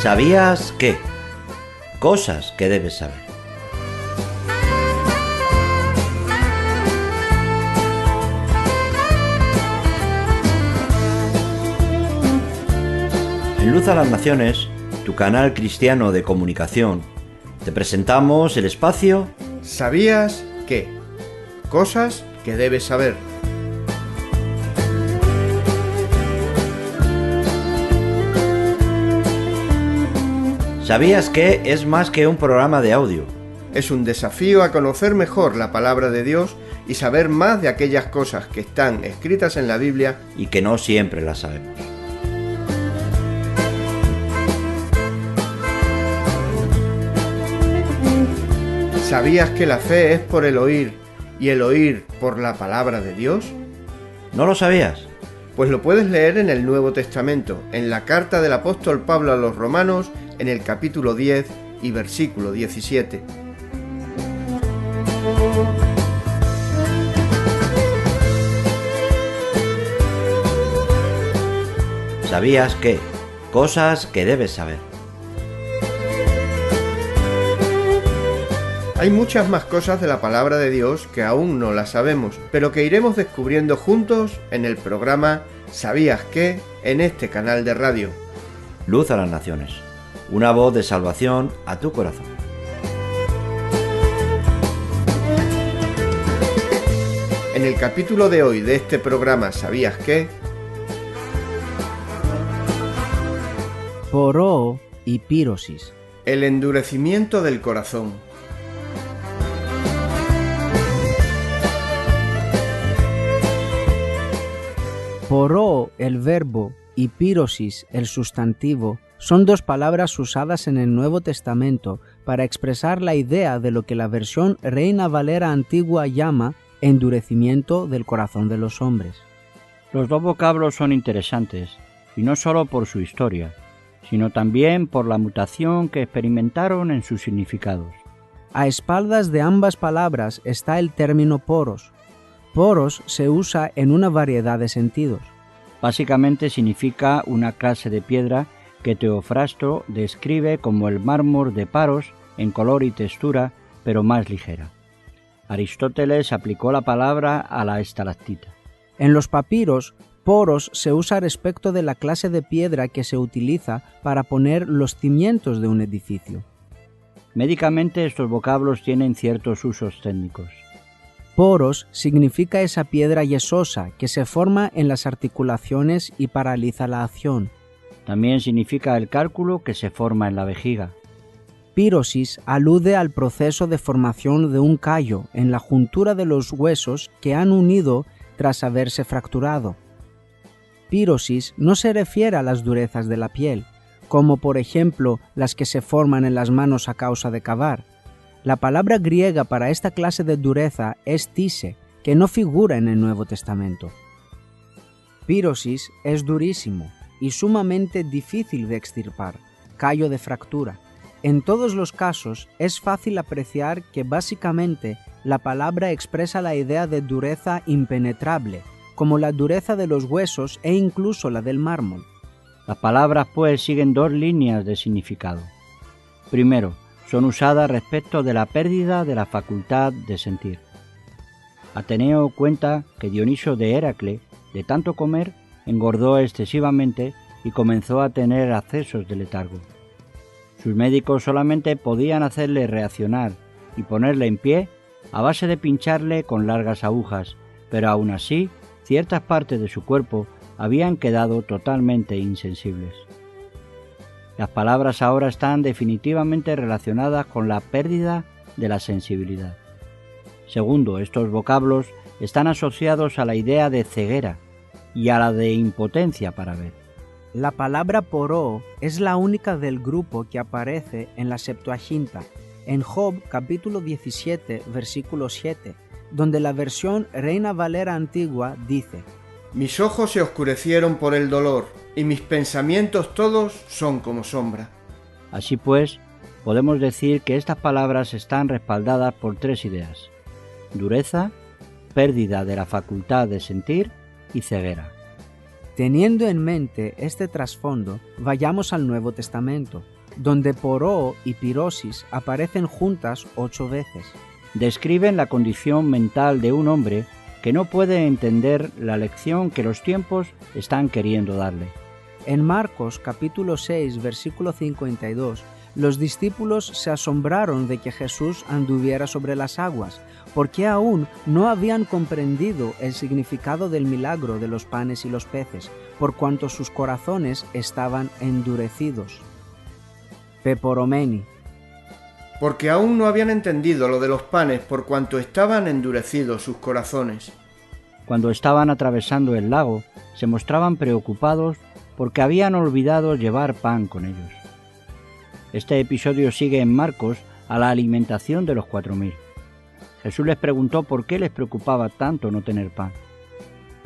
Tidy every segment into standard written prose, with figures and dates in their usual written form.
¿Sabías qué? Cosas que debes saber. En Luz a las Naciones, tu canal cristiano de comunicación, te presentamos el espacio ¿Sabías qué? Cosas que debes saber. ¿Sabías que es más que un programa de audio? Es un desafío a conocer mejor la palabra de Dios y saber más de aquellas cosas que están escritas en la Biblia y que no siempre las sabemos. ¿Sabías que la fe es por el oír y el oír por la palabra de Dios? ¿No lo sabías? Pues lo puedes leer en el Nuevo Testamento, en la carta del apóstol Pablo a los Romanos, en el capítulo 10 y versículo 17. ¿Sabías qué? Cosas que debes saber. Hay muchas más cosas de la palabra de Dios que aún no las sabemos, pero que iremos descubriendo juntos en el programa ¿Sabías qué? En este canal de radio. Luz a las Naciones, una voz de salvación a tu corazón. En el capítulo de hoy de este programa ¿Sabías qué? Poroo y pirosis. El endurecimiento del corazón. Poroo, el verbo, y pirosis, el sustantivo, son dos palabras usadas en el Nuevo Testamento para expresar la idea de lo que la versión Reina Valera antigua llama endurecimiento del corazón de los hombres. Los dos vocablos son interesantes, y no solo por su historia, sino también por la mutación que experimentaron en sus significados. A espaldas de ambas palabras está el término poros. Poros se usa en una variedad de sentidos. Básicamente significa una clase de piedra que Teofrasto describe como el mármol de Paros en color y textura, pero más ligera. Aristóteles aplicó la palabra a la estalactita. En los papiros, poros se usa respecto de la clase de piedra que se utiliza para poner los cimientos de un edificio. Médicamente estos vocablos tienen ciertos usos técnicos. Poros significa esa piedra yesosa que se forma en las articulaciones y paraliza la acción. También significa el cálculo que se forma en la vejiga. Pirosis alude al proceso de formación de un callo en la juntura de los huesos que han unido tras haberse fracturado. Pirosis no se refiere a las durezas de la piel, como por ejemplo las que se forman en las manos a causa de cavar. La palabra griega para esta clase de dureza es tise, que no figura en el Nuevo Testamento. Pirosis es durísimo y sumamente difícil de extirpar, callo de fractura. En todos los casos es fácil apreciar que básicamente la palabra expresa la idea de dureza impenetrable, como la dureza de los huesos e incluso la del mármol. Las palabras pues siguen dos líneas de significado. Primero, son usadas respecto de la pérdida de la facultad de sentir. Ateneo cuenta que Dioniso de Héracle, de tanto comer, engordó excesivamente y comenzó a tener accesos de letargo. Sus médicos solamente podían hacerle reaccionar y ponerle en pie a base de pincharle con largas agujas, pero aún así, ciertas partes de su cuerpo habían quedado totalmente insensibles. Las palabras ahora están definitivamente relacionadas con la pérdida de la sensibilidad. Segundo, estos vocablos están asociados a la idea de ceguera y a la de impotencia para ver. La palabra poroo es la única del grupo que aparece en la Septuaginta, en Job capítulo 17, versículo 7, donde la versión Reina Valera antigua dice: Mis ojos se oscurecieron por el dolor, y mis pensamientos todos son como sombra. Así pues, podemos decir que estas palabras están respaldadas por tres ideas: dureza, pérdida de la facultad de sentir y ceguera. Teniendo en mente este trasfondo, vayamos al Nuevo Testamento, donde poró y pirosis aparecen juntas 8 veces. Describen la condición mental de un hombre que no puede entender la lección que los tiempos están queriendo darle. En Marcos capítulo 6, versículo 52, los discípulos se asombraron de que Jesús anduviera sobre las aguas, porque aún no habían comprendido el significado del milagro de los panes y los peces, por cuanto sus corazones estaban endurecidos. Peporomeni. Porque aún no habían entendido lo de los panes por cuanto estaban endurecidos sus corazones. Cuando estaban atravesando el lago, se mostraban preocupados porque habían olvidado llevar pan con ellos. Este episodio sigue en Marcos a la alimentación de los 4.000. Jesús les preguntó por qué les preocupaba tanto no tener pan.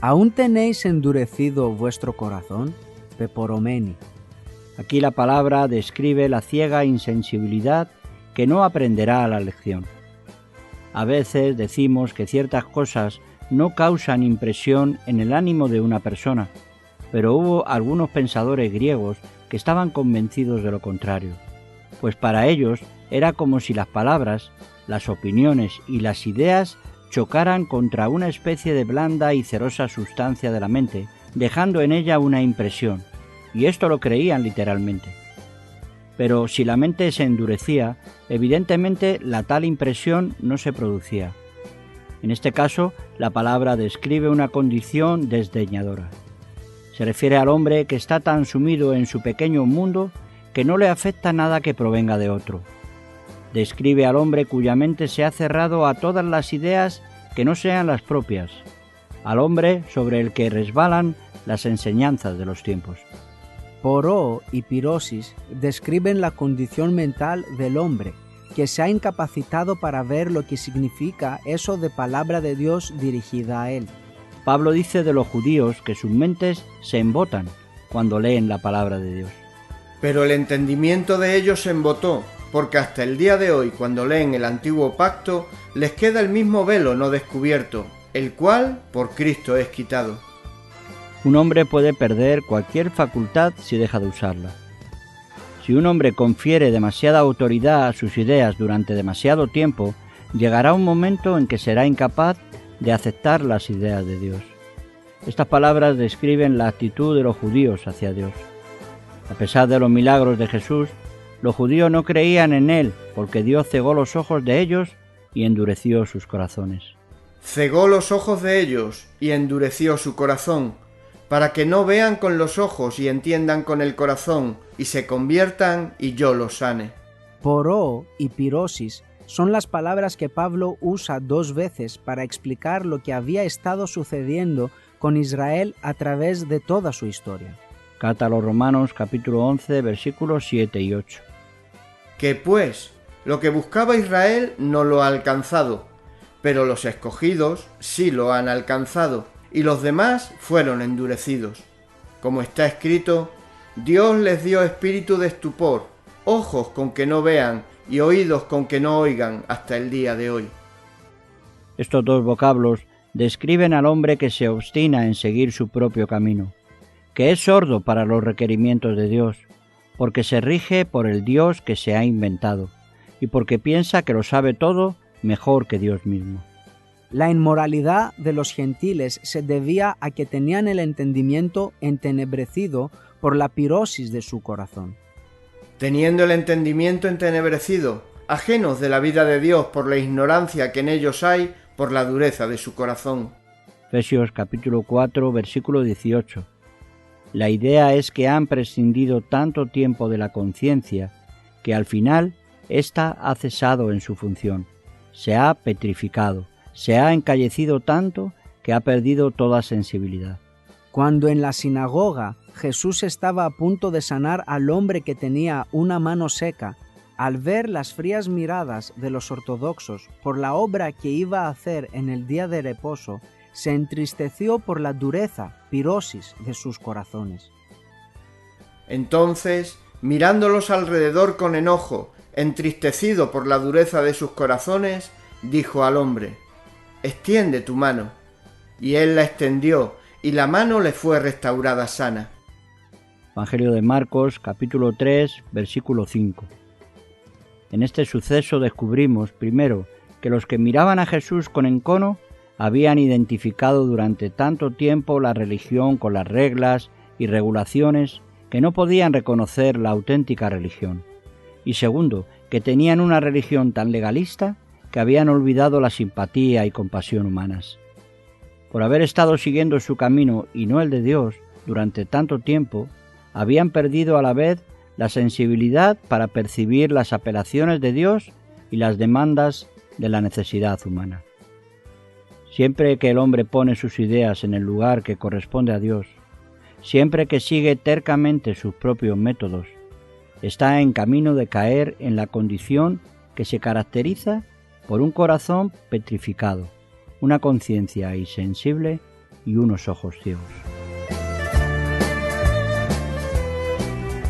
¿Aún tenéis endurecido vuestro corazón? Peporomeni. Aquí la palabra describe la ciega insensibilidad que no aprenderá la lección. A veces decimos que ciertas cosas no causan impresión en el ánimo de una persona, pero hubo algunos pensadores griegos que estaban convencidos de lo contrario, pues para ellos era como si las palabras, las opiniones y las ideas chocaran contra una especie de blanda y cerosa sustancia de la mente, dejando en ella una impresión, y esto lo creían literalmente. Pero si la mente se endurecía, evidentemente la tal impresión no se producía. En este caso, la palabra describe una condición desdeñadora. Se refiere al hombre que está tan sumido en su pequeño mundo que no le afecta nada que provenga de otro. Describe al hombre cuya mente se ha cerrado a todas las ideas que no sean las propias, al hombre sobre el que resbalan las enseñanzas de los tiempos. Poró y pirosis describen la condición mental del hombre, que se ha incapacitado para ver lo que significa eso de palabra de Dios dirigida a él. Pablo dice de los judíos que sus mentes se embotan cuando leen la palabra de Dios. Pero el entendimiento de ellos se embotó, porque hasta el día de hoy, cuando leen el antiguo pacto, les queda el mismo velo no descubierto, el cual por Cristo es quitado. Un hombre puede perder cualquier facultad si deja de usarla. Si un hombre confiere demasiada autoridad a sus ideas durante demasiado tiempo, llegará un momento en que será incapaz de aceptar las ideas de Dios. Estas palabras describen la actitud de los judíos hacia Dios. A pesar de los milagros de Jesús, los judíos no creían en Él porque Dios cegó los ojos de ellos y endureció sus corazones. Cegó los ojos de ellos y endureció su corazón, para que no vean con los ojos y entiendan con el corazón, y se conviertan y yo los sane. Poró y pirosis son las palabras que Pablo usa 2 veces para explicar lo que había estado sucediendo con Israel a través de toda su historia. Carta a los Romanos capítulo 11 versículos 7 y 8. Que pues, lo que buscaba Israel no lo ha alcanzado, pero los escogidos sí lo han alcanzado, y los demás fueron endurecidos. Como está escrito, Dios les dio espíritu de estupor, ojos con que no vean y oídos con que no oigan hasta el día de hoy. Estos 2 vocablos describen al hombre que se obstina en seguir su propio camino, que es sordo para los requerimientos de Dios, porque se rige por el Dios que se ha inventado, y porque piensa que lo sabe todo mejor que Dios mismo. La inmoralidad de los gentiles se debía a que tenían el entendimiento entenebrecido por la pirosis de su corazón. Teniendo el entendimiento entenebrecido, ajenos de la vida de Dios por la ignorancia que en ellos hay, por la dureza de su corazón. Efesios capítulo 4, versículo 18. La idea es que han prescindido tanto tiempo de la conciencia que al final ésta ha cesado en su función, se ha petrificado, se ha encallecido tanto que ha perdido toda sensibilidad. Cuando en la sinagoga Jesús estaba a punto de sanar al hombre que tenía una mano seca, al ver las frías miradas de los ortodoxos por la obra que iba a hacer en el día de reposo, se entristeció por la dureza, pirosis de sus corazones. Entonces, mirándolos alrededor con enojo, entristecido por la dureza de sus corazones, dijo al hombre: «Extiende tu mano». Y él la extendió, y la mano le fue restaurada sana. Evangelio de Marcos, capítulo 3, versículo 5. En este suceso descubrimos, primero, que los que miraban a Jesús con encono habían identificado durante tanto tiempo la religión con las reglas y regulaciones que no podían reconocer la auténtica religión. Y segundo, que tenían una religión tan legalista que habían olvidado la simpatía y compasión humanas. Por haber estado siguiendo su camino y no el de Dios durante tanto tiempo, habían perdido a la vez la sensibilidad para percibir las apelaciones de Dios y las demandas de la necesidad humana. Siempre que el hombre pone sus ideas en el lugar que corresponde a Dios, siempre que sigue tercamente sus propios métodos, está en camino de caer en la condición que se caracteriza por un corazón petrificado, una conciencia insensible y unos ojos ciegos.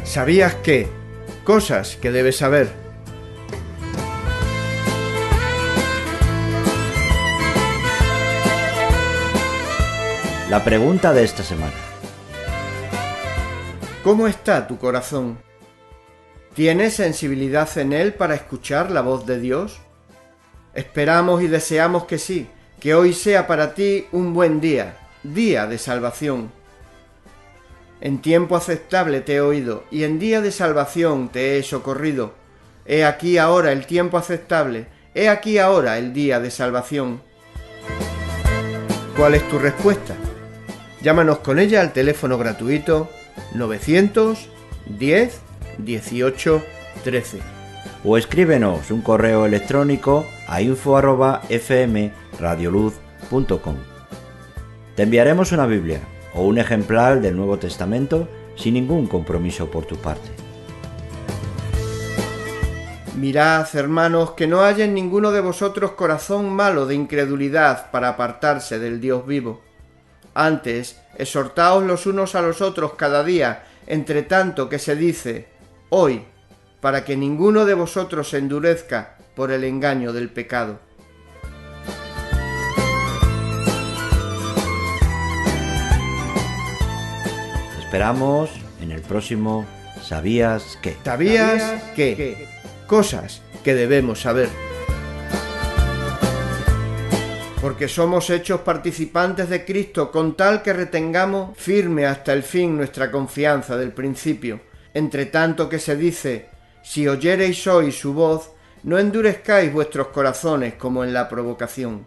¿Sabías qué? Cosas que debes saber. La pregunta de esta semana. ¿Cómo está tu corazón? ¿Tienes sensibilidad en él para escuchar la voz de Dios? Esperamos y deseamos que sí, que hoy sea para ti un buen día, día de salvación. En tiempo aceptable te he oído, y en día de salvación te he socorrido. He aquí ahora el tiempo aceptable, he aquí ahora el día de salvación. ¿Cuál es tu respuesta? Llámanos con ella al teléfono gratuito 910 18 13. O escríbenos un correo electrónico a info@fmradioluz.com. Te enviaremos una Biblia o un ejemplar del Nuevo Testamento sin ningún compromiso por tu parte. Mirad, hermanos, que no haya en ninguno de vosotros corazón malo de incredulidad para apartarse del Dios vivo. Antes, exhortaos los unos a los otros cada día, entre tanto que se dice, hoy, para que ninguno de vosotros se endurezca por el engaño del pecado. Esperamos en el próximo ¿Sabías qué? ¿Sabías qué? Cosas que debemos saber. Porque somos hechos participantes de Cristo con tal que retengamos firme hasta el fin nuestra confianza del principio. Entre tanto que se dice, si oyereis hoy su voz, no endurezcáis vuestros corazones como en la provocación.